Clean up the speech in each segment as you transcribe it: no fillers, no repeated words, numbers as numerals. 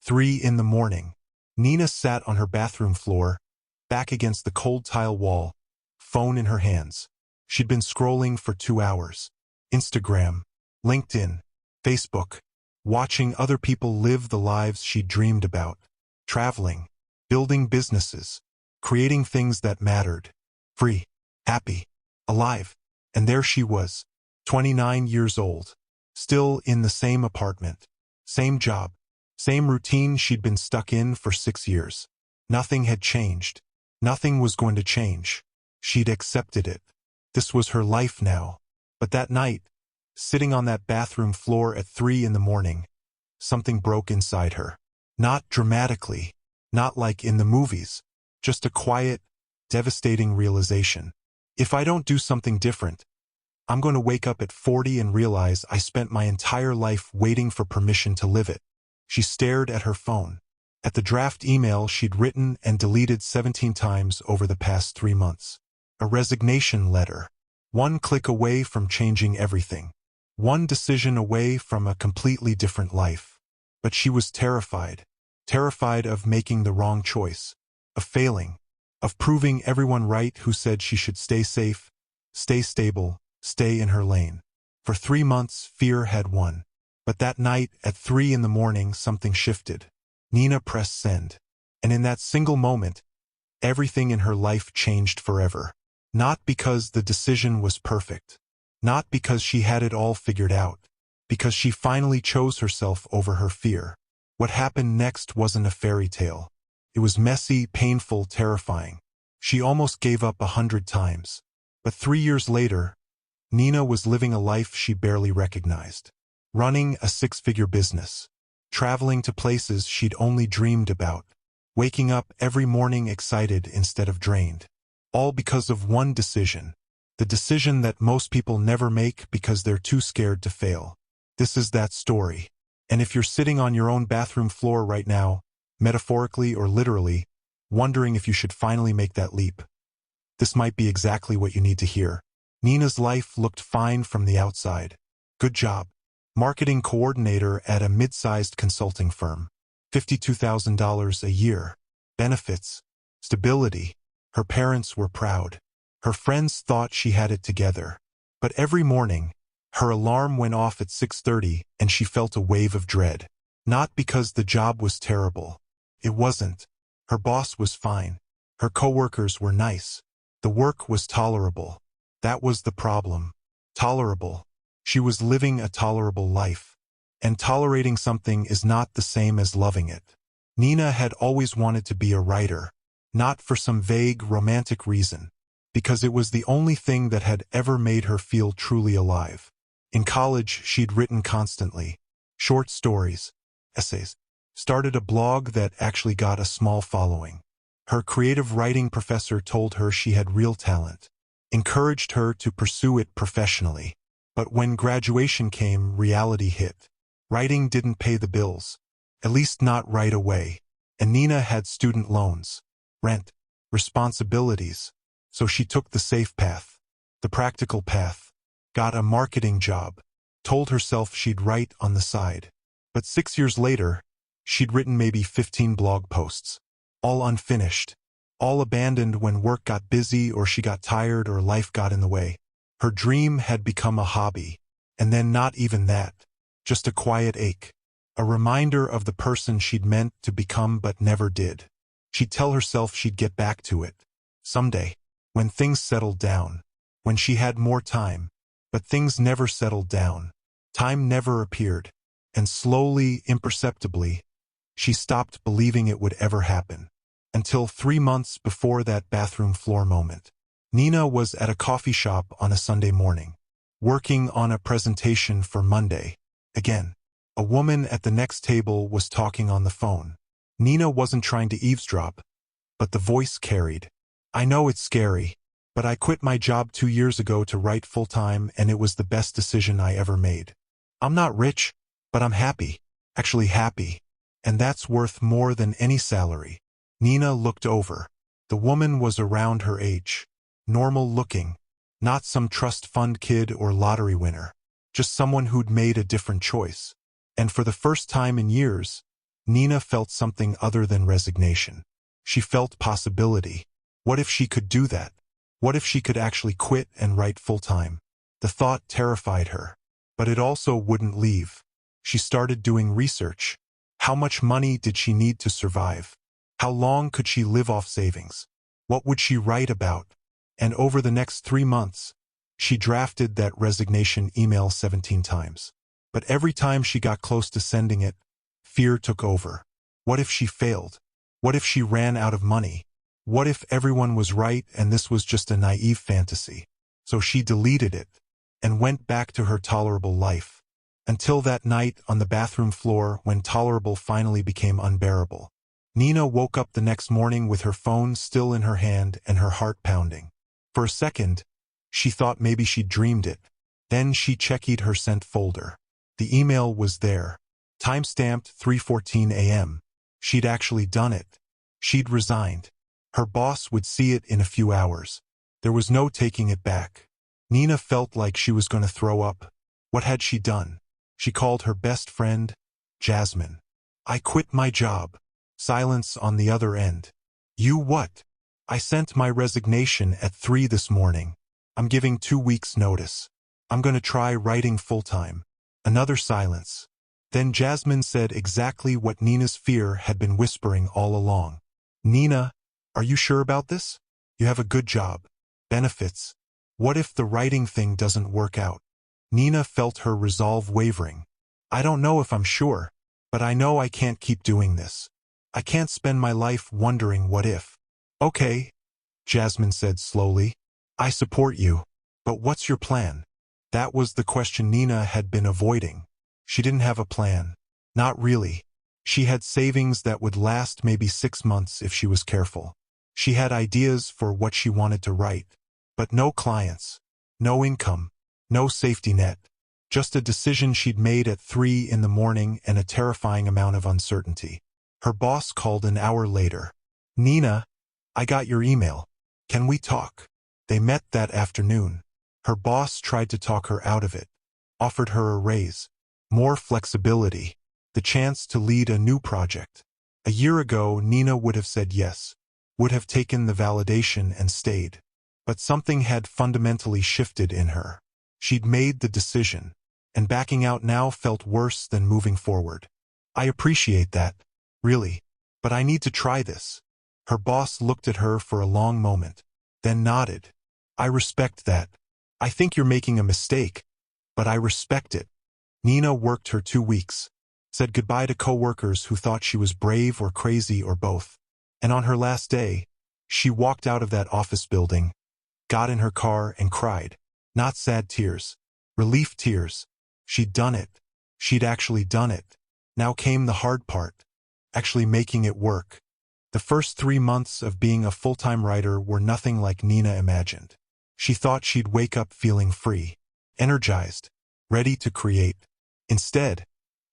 3 in the morning. Nina sat on her bathroom floor, back against the cold tile wall, phone in her hands. She'd been scrolling for 2 hours. Instagram, LinkedIn, Facebook, watching other people live the lives she dreamed about. Traveling, building businesses, creating things that mattered. Free, happy, alive. And there she was, 29 years old, still in the same apartment, same job, same routine she'd been stuck in for 6 years. Nothing had changed. Nothing was going to change. She'd accepted it. This was her life now. But that night, sitting on that bathroom floor at 3 in the morning, something broke inside her. Not dramatically, not like in the movies, just a quiet, devastating realization. If I don't do something different, I'm going to wake up at 40 and realize I spent my entire life waiting for permission to live it. She stared at her phone, at the draft email she'd written and deleted 17 times over the past 3 months. A resignation letter. One click away from changing everything. One decision away from a completely different life. But she was terrified. Terrified of making the wrong choice. Of failing. Of proving everyone right who said she should stay safe, stay stable, stay in her lane. For 3 months, fear had won. But that night, at 3 in the morning, something shifted. Nina pressed send. And in that single moment, everything in her life changed forever. Not because the decision was perfect. Not because she had it all figured out. Because she finally chose herself over her fear. What happened next wasn't a fairy tale. It was messy, painful, terrifying. She almost gave up 100 times. But 3 years later, Nina was living a life she barely recognized. Running a 6-figure business. Traveling to places she'd only dreamed about. Waking up every morning excited instead of drained. All because of one decision. The decision that most people never make because they're too scared to fail. This is that story. And if you're sitting on your own bathroom floor right now, metaphorically or literally, wondering if you should finally make that leap, this might be exactly what you need to hear. Nina's life looked fine from the outside. Good job. Marketing coordinator at a mid-sized consulting firm. $52,000 a year. Benefits. Stability. Her parents were proud. Her friends thought she had it together. But every morning, her alarm went off at 6:30 and she felt a wave of dread. Not because the job was terrible. It wasn't. Her boss was fine. Her coworkers were nice. The work was tolerable. That was the problem. Tolerable. She was living a tolerable life. And tolerating something is not the same as loving it. Nina had always wanted to be a writer. Not for some vague, romantic reason. Because it was the only thing that had ever made her feel truly alive. In college, she'd written constantly. Short stories. Essays. Started a blog that actually got a small following. Her creative writing professor told her she had real talent. Encouraged her to pursue it professionally. But when graduation came, reality hit. Writing didn't pay the bills. At least not right away. And Nina had student loans. Rent. Responsibilities. So she took the safe path. The practical path. Got a marketing job. Told herself she'd write on the side. But 6 years later, she'd written maybe 15 blog posts. All unfinished. All abandoned when work got busy or she got tired or life got in the way. Her dream had become a hobby. And then not even that. Just a quiet ache. A reminder of the person she'd meant to become but never did. She'd tell herself she'd get back to it. Someday. When things settled down. When she had more time. But things never settled down. Time never appeared. And slowly, imperceptibly, she stopped believing it would ever happen. Until 3 months before that bathroom floor moment. Nina was at a coffee shop on a Sunday morning. Working on a presentation for Monday. Again. A woman at the next table was talking on the phone. Nina wasn't trying to eavesdrop. But the voice carried. I know it's scary. But I quit my job 2 years ago to write full-time and it was the best decision I ever made. I'm not rich, but I'm happy. Actually happy. And that's worth more than any salary. Nina looked over. The woman was around her age. Normal looking. Not some trust fund kid or lottery winner. Just someone who'd made a different choice. And for the first time in years, Nina felt something other than resignation. She felt possibility. What if she could do that? What if she could actually quit and write full-time? The thought terrified her. But it also wouldn't leave. She started doing research. How much money did she need to survive? How long could she live off savings? What would she write about? And over the next 3 months, she drafted that resignation email 17 times. But every time she got close to sending it, fear took over. What if she failed? What if she ran out of money? What if everyone was right and this was just a naive fantasy? So she deleted it and went back to her tolerable life. Until that night on the bathroom floor when tolerable finally became unbearable. Nina woke up the next morning with her phone still in her hand and her heart pounding. For a second, she thought maybe she'd dreamed it. Then she checked her sent folder. The email was there. Time-stamped 3:14 a.m. She'd actually done it. She'd resigned. Her boss would see it in a few hours. There was no taking it back. Nina felt like she was going to throw up. What had she done? She called her best friend, Jasmine. I quit my job. Silence on the other end. You what? I sent my resignation at 3 this morning. I'm giving 2 weeks' notice. I'm going to try writing full-time. Another silence. Then Jasmine said exactly what Nina's fear had been whispering all along. Nina, are you sure about this? You have a good job. Benefits. What if the writing thing doesn't work out? Nina felt her resolve wavering. I don't know if I'm sure, but I know I can't keep doing this. I can't spend my life wondering what if. Okay, Jasmine said slowly. I support you. But what's your plan? That was the question Nina had been avoiding. She didn't have a plan. Not really. She had savings that would last maybe 6 months if she was careful. She had ideas for what she wanted to write. But no clients. No income. No safety net. Just a decision she'd made at 3 in the morning and a terrifying amount of uncertainty. Her boss called an hour later. Nina, I got your email. Can we talk? They met that afternoon. Her boss tried to talk her out of it. Offered her a raise. More flexibility. The chance to lead a new project. A year ago, Nina would have said yes. Would have taken the validation and stayed. But something had fundamentally shifted in her. She'd made the decision. And backing out now felt worse than moving forward. I appreciate that. Really. But I need to try this. Her boss looked at her for a long moment. Then nodded. I respect that. I think you're making a mistake. But I respect it. Nina worked her 2 weeks. Said goodbye to coworkers who thought she was brave or crazy or both. And on her last day, she walked out of that office building, got in her car and cried. Not sad tears. Relief tears. She'd done it. She'd actually done it. Now came the hard part. Actually making it work. The first 3 months of being a full-time writer were nothing like Nina imagined. She thought she'd wake up feeling free, energized, ready to create. Instead,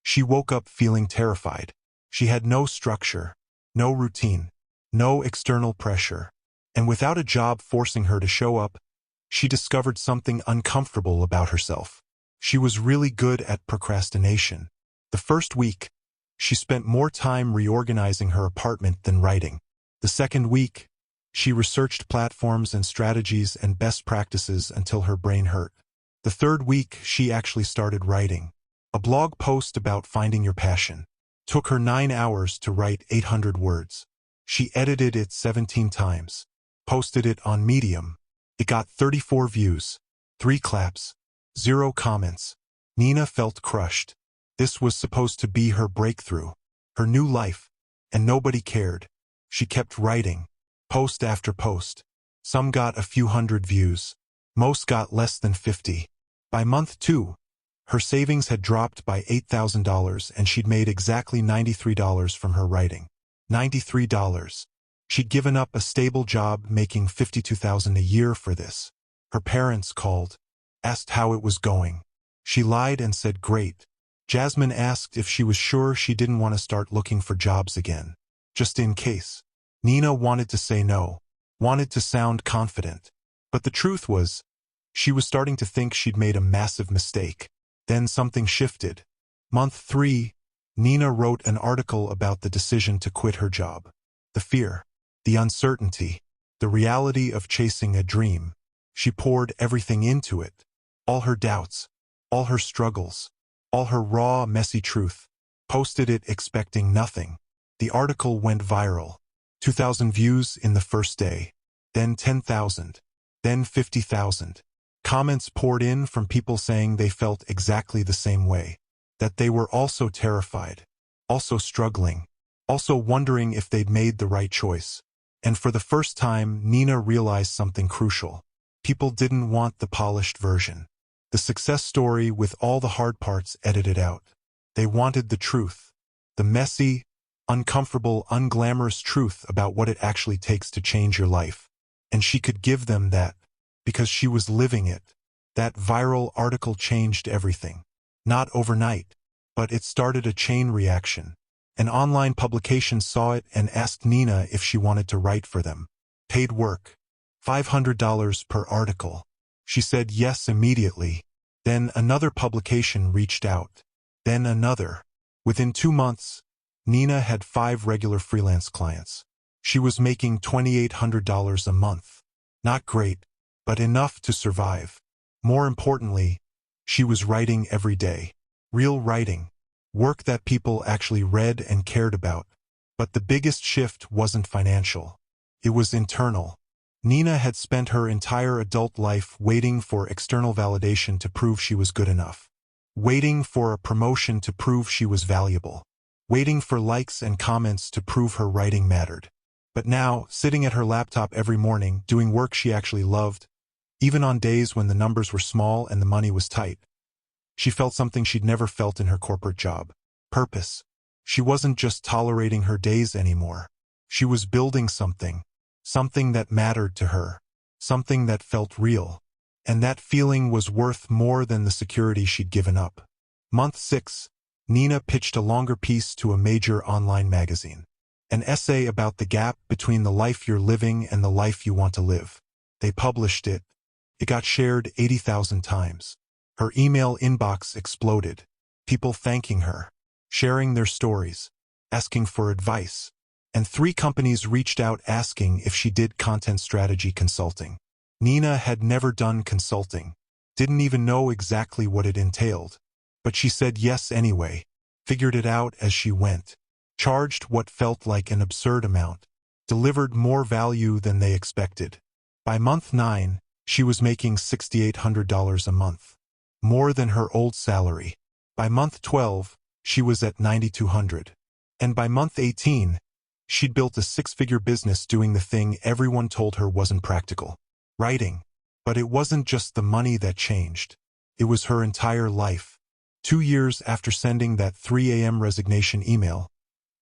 she woke up feeling terrified. She had no structure, no routine, no external pressure. And without a job forcing her to show up, she discovered something uncomfortable about herself. She was really good at procrastination. The first week, she spent more time reorganizing her apartment than writing. The second week, she researched platforms and strategies and best practices until her brain hurt. The third week, she actually started writing. A blog post about finding your passion. Took her 9 hours to write 800 words. She edited it 17 times. Posted it on Medium. It got 34 views. 3 claps. 0 comments. Nina felt crushed. This was supposed to be her breakthrough. Her new life. And nobody cared. She kept writing. Post after post. Some got a few hundred views. Most got less than 50. By month 2, her savings had dropped by $8,000 and she'd made exactly $93 from her writing. $93. She'd given up a stable job making $52,000 a year for this. Her parents called, asked how it was going. She lied and said great. Jasmine asked if she was sure she didn't want to start looking for jobs again. Just in case. Nina wanted to say no. Wanted to sound confident. But the truth was, she was starting to think she'd made a massive mistake. Then something shifted. Month 3, Nina wrote an article about the decision to quit her job. The fear, the uncertainty, the reality of chasing a dream. She poured everything into it. All her doubts, all her struggles, all her raw, messy truth. Posted it expecting nothing. The article went viral. 2,000 views in the first day. Then 10,000. Then 50,000. Comments poured in from people saying they felt exactly the same way. That they were also terrified. Also struggling. Also wondering if they'd made the right choice. And for the first time, Nina realized something crucial. People didn't want the polished version. The success story with all the hard parts edited out. They wanted the truth. The messy, uncomfortable, unglamorous truth about what it actually takes to change your life. And she could give them that, because she was living it. That viral article changed everything. Not overnight, but it started a chain reaction. An online publication saw it and asked Nina if she wanted to write for them. Paid work. $500 per article. She said yes immediately. Then another publication reached out. Then another. Within 2 months, Nina had 5 regular freelance clients. She was making $2,800 a month. Not great, but enough to survive. More importantly, she was writing every day. Real writing. Work that people actually read and cared about. But the biggest shift wasn't financial. It was internal. Nina had spent her entire adult life waiting for external validation to prove she was good enough. Waiting for a promotion to prove she was valuable. Waiting for likes and comments to prove her writing mattered. But now, sitting at her laptop every morning, doing work she actually loved, even on days when the numbers were small and the money was tight, she felt something she'd never felt in her corporate job. Purpose. She wasn't just tolerating her days anymore. She was building something. Something that mattered to her. Something that felt real. And that feeling was worth more than the security she'd given up. Month 6, Nina pitched a longer piece to a major online magazine. An essay about the gap between the life you're living and the life you want to live. They published it. It got shared 80,000 times. Her email inbox exploded. People thanking her, sharing their stories, asking for advice. And 3 companies reached out asking if she did content strategy consulting. Nina had never done consulting, didn't even know exactly what it entailed. But she said yes anyway, figured it out as she went, charged what felt like an absurd amount, delivered more value than they expected. By month 9, she was making $6,800 a month, more than her old salary. By month 12, she was at $9,200. And by month 18, she'd built a 6-figure business doing the thing everyone told her wasn't practical. Writing. But it wasn't just the money that changed. It was her entire life. 2 years after sending that 3 a.m. resignation email,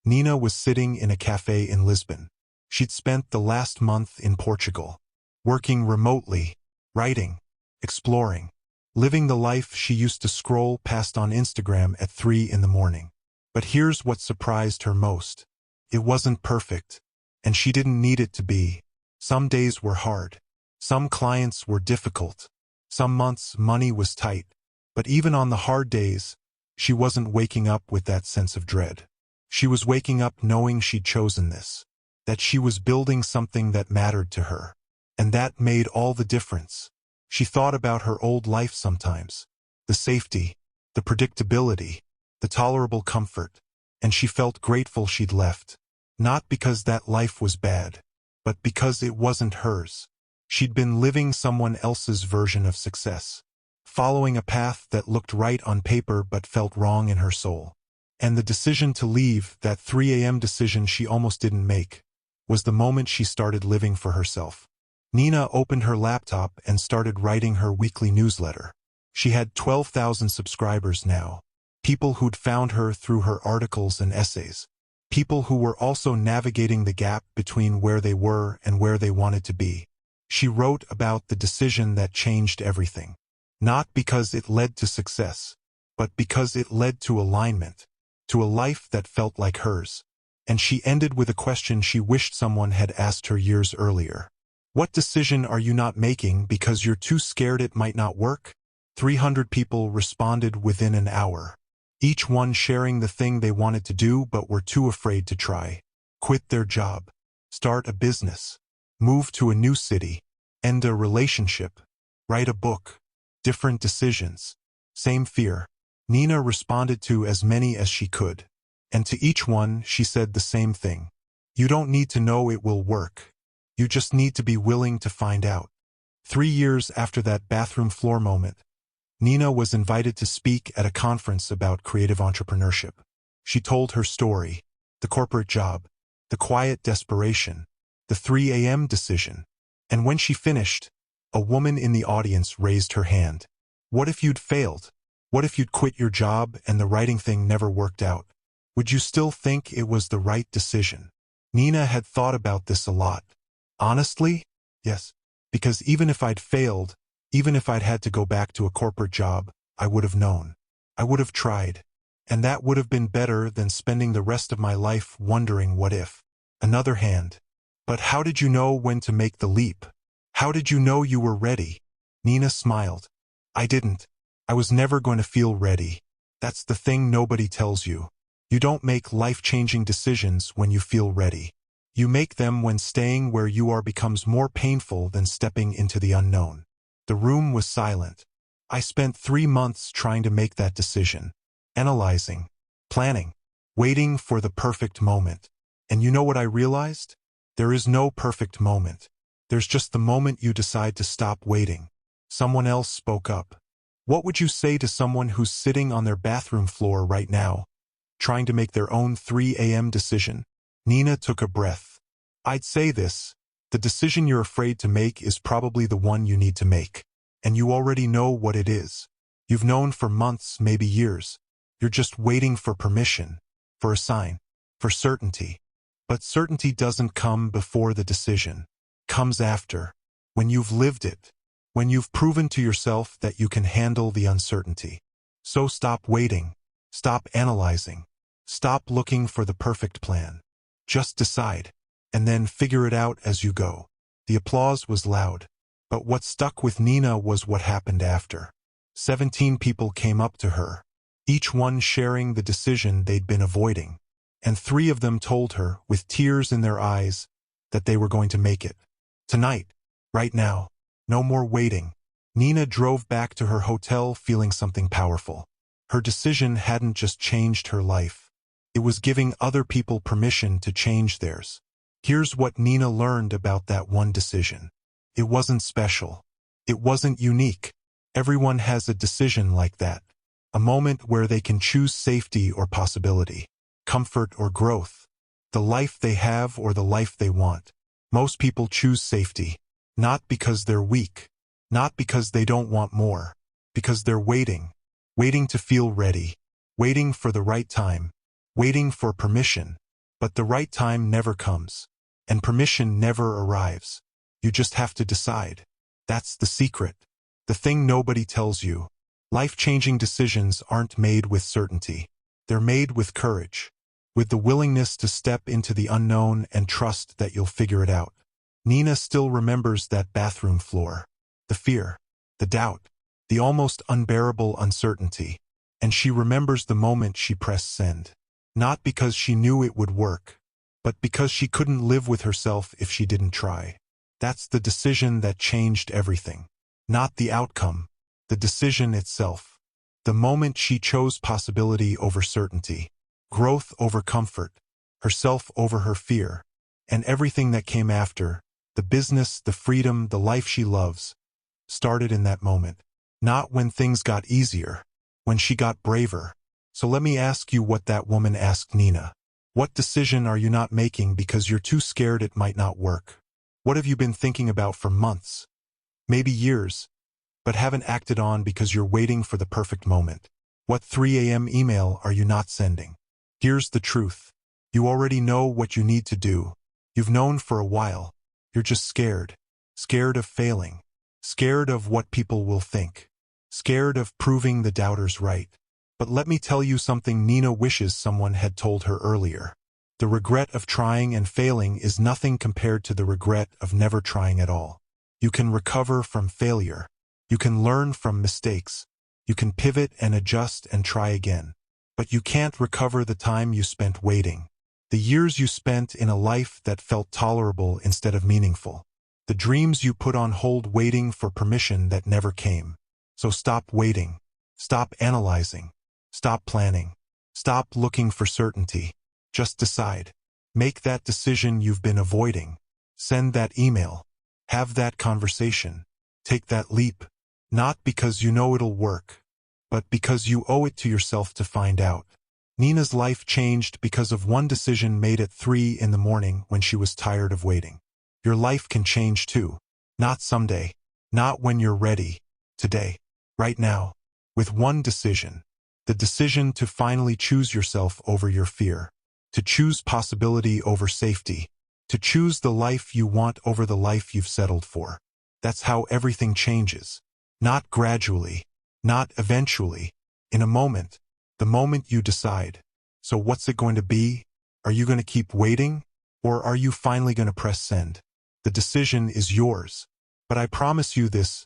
Nina was sitting in a cafe in Lisbon. She'd spent the last month in Portugal, working remotely, writing, exploring, living the life she used to scroll past on Instagram at 3 in the morning. But here's what surprised her most. It wasn't perfect, and she didn't need it to be. Some days were hard. Some clients were difficult. Some months money was tight. But even on the hard days, she wasn't waking up with that sense of dread. She was waking up knowing she'd chosen this. That she was building something that mattered to her. And that made all the difference. She thought about her old life sometimes. The safety, the predictability, the tolerable comfort. And she felt grateful she'd left. Not because that life was bad, but because it wasn't hers. She'd been living someone else's version of success, following a path that looked right on paper but felt wrong in her soul. And the decision to leave, that 3 a.m. decision she almost didn't make, was the moment she started living for herself. Nina opened her laptop and started writing her weekly newsletter. She had 12,000 subscribers now, people who'd found her through her articles and essays, people who were also navigating the gap between where they were and where they wanted to be. She wrote about the decision that changed everything. Not because it led to success, but because it led to alignment, to a life that felt like hers. And she ended with a question she wished someone had asked her years earlier. What decision are you not making because you're too scared it might not work? 300 people responded within an hour. each one sharing the thing they wanted to do but were too afraid to try. Quit their job, start a business, move to a new city, end a relationship, write a book. Different decisions, same fear. Nina responded to as many as she could, and to each one she said the same thing. You don't need to know it will work. You just need to be willing to find out. 3 years after that bathroom floor moment, Nina was invited to speak at a conference about creative entrepreneurship. She told her story, the corporate job, the quiet desperation, the 3 a.m. decision. And when she finished, a woman in the audience raised her hand. What if you'd failed? What if you'd quit your job and the writing thing never worked out? Would you still think it was the right decision? Nina had thought about this a lot. Honestly, yes. Because even if I'd failed, even if I'd had to go back to a corporate job, I would have known. I would have tried. And that would have been better than spending the rest of my life wondering what if. Another hand. But how did you know when to make the leap? How did you know you were ready? Nina smiled. I didn't. I was never going to feel ready. That's the thing nobody tells you. You don't make life-changing decisions when you feel ready. You make them when staying where you are becomes more painful than stepping into the unknown. The room was silent. I spent 3 months trying to make that decision. Analyzing, planning, waiting for the perfect moment. And you know what I realized? There is no perfect moment. There's just the moment you decide to stop waiting. Someone else spoke up. What would you say to someone who's sitting on their bathroom floor right now, trying to make their own 3 a.m. decision? Nina took a breath. I'd say this. The decision you're afraid to make is probably the one you need to make. And you already know what it is. You've known for months, maybe years. You're just waiting for permission, for a sign, for certainty. But certainty doesn't come before the decision. It comes after, when you've lived it, when you've proven to yourself that you can handle the uncertainty. So stop waiting, stop analyzing, stop looking for the perfect plan. Just decide, and then figure it out as you go. The applause was loud, but what stuck with Nina was what happened after. 17 people came up to her, each one sharing the decision they'd been avoiding. And 3 of them told her, with tears in their eyes, that they were going to make it. Tonight, right now, no more waiting. Nina drove back to her hotel feeling something powerful. Her decision hadn't just changed her life. It was giving other people permission to change theirs. Here's what Nina learned about that one decision. It wasn't special. It wasn't unique. Everyone has a decision like that. A moment where they can choose safety or possibility, comfort or growth, the life they have or the life they want. Most people choose safety, not because they're weak, not because they don't want more, because they're waiting to feel ready, waiting for the right time, waiting for permission. But the right time never comes, and permission never arrives. You just have to decide. That's the secret. The thing nobody tells you. Life-changing decisions aren't made with certainty. They're made with courage, with the willingness to step into the unknown and trust that you'll figure it out. Nina still remembers that bathroom floor, the fear, the doubt, the almost unbearable uncertainty, and she remembers the moment she pressed send. Not because she knew it would work, but because she couldn't live with herself if she didn't try. That's the decision that changed everything. Not the outcome, the decision itself. The moment she chose possibility over certainty, growth over comfort, herself over her fear, and everything that came after, the business, the freedom, the life she loves, started in that moment. Not when things got easier, when she got braver. So let me ask you what that woman asked Nina. What decision are you not making because you're too scared it might not work? What have you been thinking about for months, maybe years, but haven't acted on because you're waiting for the perfect moment? What 3 a.m. email are you not sending? Here's the truth. You already know what you need to do. You've known for a while. You're just scared. Scared of failing. Scared of what people will think. Scared of proving the doubters right. But let me tell you something Nina wishes someone had told her earlier. The regret of trying and failing is nothing compared to the regret of never trying at all. You can recover from failure. You can learn from mistakes. You can pivot and adjust and try again. But you can't recover the time you spent waiting. The years you spent in a life that felt tolerable instead of meaningful. The dreams you put on hold waiting for permission that never came. So stop waiting. Stop analyzing. Stop planning. Stop looking for certainty. Just decide. Make that decision you've been avoiding. Send that email. Have that conversation. Take that leap. Not because you know it'll work, but because you owe it to yourself to find out. Nina's life changed because of one decision made at 3 in the morning when she was tired of waiting. Your life can change too. Not someday. Not when you're ready. Today. Right now. With one decision. The decision to finally choose yourself over your fear. To choose possibility over safety. To choose the life you want over the life you've settled for. That's how everything changes. Not gradually. Not eventually. In a moment. The moment you decide. So what's it going to be? Are you going to keep waiting? Or are you finally going to press send? The decision is yours. But I promise you this,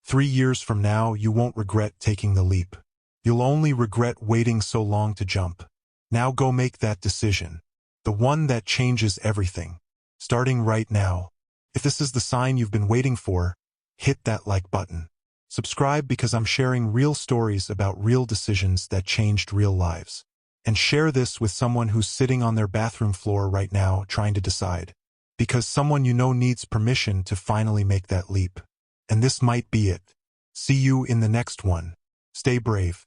3 years from now you won't regret taking the leap. You'll only regret waiting so long to jump. Now go make that decision. The one that changes everything. Starting right now. If this is the sign you've been waiting for, hit that like button. Subscribe because I'm sharing real stories about real decisions that changed real lives. And share this with someone who's sitting on their bathroom floor right now trying to decide. Because someone you know needs permission to finally make that leap. And this might be it. See you in the next one. Stay brave.